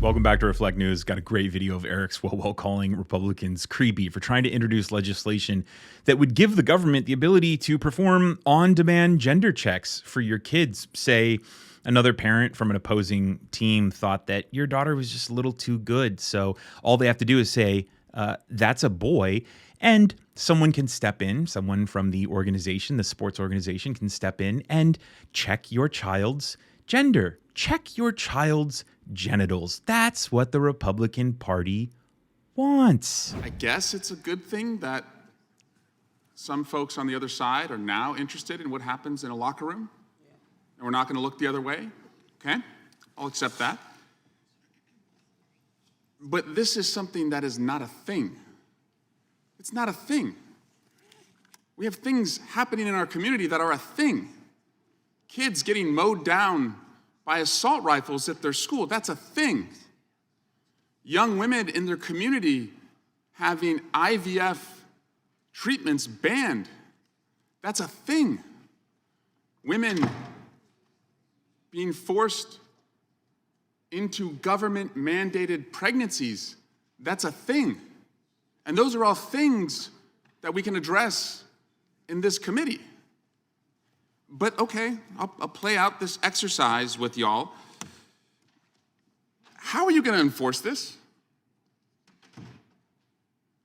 Welcome back to Reflect News. Got a great video of Eric Swalwell calling Republicans creepy for trying to introduce legislation that would give the government the ability to perform on-demand gender checks for your kids. Say another parent from an opposing team thought that your daughter was just a little too good, so all they have to do is say, that's a boy, and someone can step in, someone from the organization, the sports organization can step in and check your child's gender. Check your child's genitals. That's what the Republican Party wants. I guess it's a good thing that some folks on the other side are now interested in what happens in a locker room, and we're not going to look the other way. Okay? I'll accept that. But this is something that is not a thing. It's not a thing. We have things happening in our community that are a thing. Kids getting mowed down by assault rifles at their school, that's a thing. Young women in their community having IVF treatments banned, that's a thing. Women being forced into government-mandated pregnancies, that's a thing. And those are all things that we can address in this committee. But okay, I'll play out this exercise with y'all. How are you going to enforce this?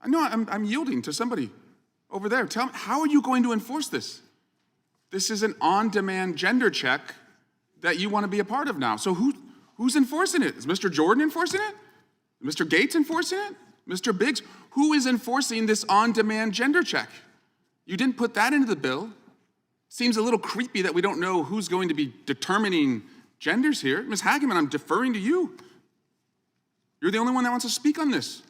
I know I'm yielding to somebody over there. Tell me, how are you going to enforce this? This is an on-demand gender check that you want to be a part of now. So who's enforcing it? Is Mr. Jordan enforcing it? Mr. Gates enforcing it? Mr. Biggs? Who is enforcing this on-demand gender check? You didn't put that into the bill. Seems a little creepy that we don't know who's going to be determining genders here. Ms. Hageman, I'm deferring to you. You're the only one that wants to speak on this.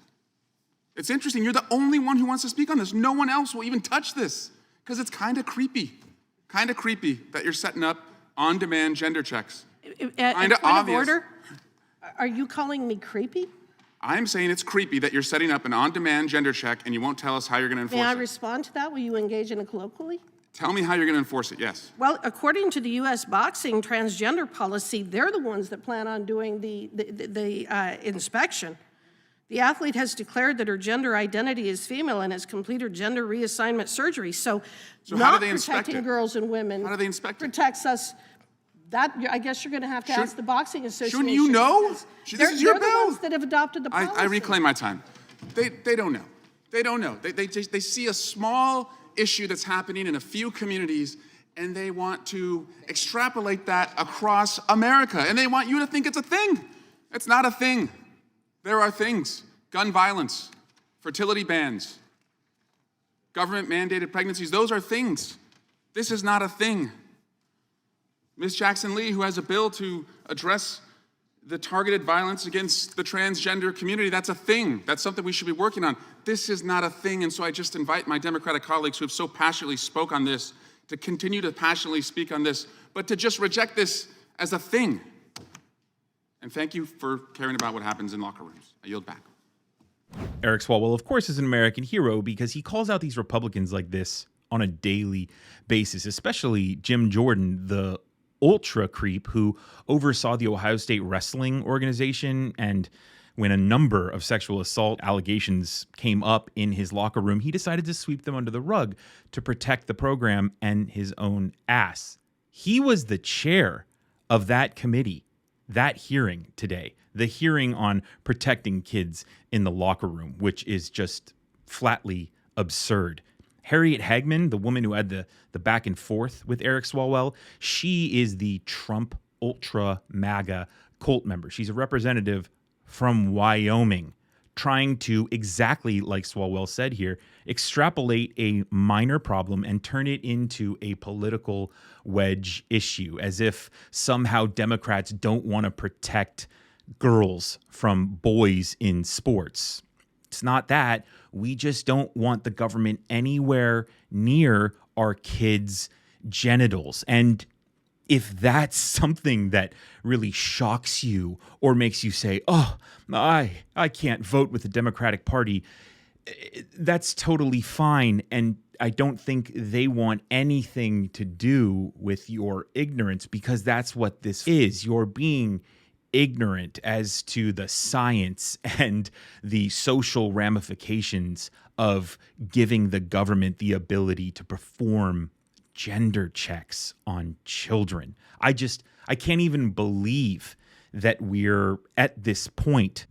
It's interesting, you're the only one who wants to speak on this. No one else will even touch this because it's kind of creepy that you're setting up on-demand gender checks. Kind of obvious. Order? Are you calling me creepy? I'm saying it's creepy that you're setting up an on-demand gender check and you won't tell us how you're going to enforce it. May I respond to that? Will you engage in it colloquially? Tell me how you're going to enforce it, yes. Well, according to the U.S. boxing transgender policy, they're the ones that plan on doing the inspection. The athlete has declared that her gender identity is female and has completed gender reassignment surgery. So how not do they inspect protecting it? girls and women How do they inspect it? protects us. That, I guess you're going to have to ask the Boxing Association. Shouldn't you know? This is your bill. They're the ones that have adopted the policy. I reclaim my time. They don't know. They don't know. They see a small issue that's happening in a few communities, and they want to extrapolate that across America, and they want you to think it's a thing. It's not a thing. There are things. Gun violence, fertility bans, government-mandated pregnancies, those are things. This is not a thing. Ms. Jackson-Lee, who has a bill to address the targeted violence against the transgender community, that's a thing. That's something we should be working on. This is not a thing, and so I just invite my Democratic colleagues who have so passionately spoke on this to continue to passionately speak on this, but to just reject this as a thing. And thank you for caring about what happens in locker rooms. I yield back. Eric Swalwell, of course, is an American hero because he calls out these Republicans like this on a daily basis, especially Jim Jordan, the ultra creep who oversaw the Ohio State wrestling organization, and when a number of sexual assault allegations came up in his locker room, he decided to sweep them under the rug to protect the program and his own ass. He was the chair of that committee, that hearing today, the hearing on protecting kids in the locker room, which is just flatly absurd. Harriet Hageman, the woman who had the back and forth with Eric Swalwell, she is the Trump Ultra MAGA cult member. She's a representative from Wyoming, trying to, exactly like Swalwell said here, extrapolate a minor problem and turn it into a political wedge issue, as if somehow Democrats don't want to protect girls from boys in sports. It's not that. We just don't want the government anywhere near our kids' genitals. And if that's something that really shocks you or makes you say, oh, I can't vote with the Democratic Party, that's totally fine. And I don't think they want anything to do with your ignorance, because that's what this is. You're being ignorant as to the science and the social ramifications of giving the government the ability to perform gender checks on children. I can't even believe that we're at this point.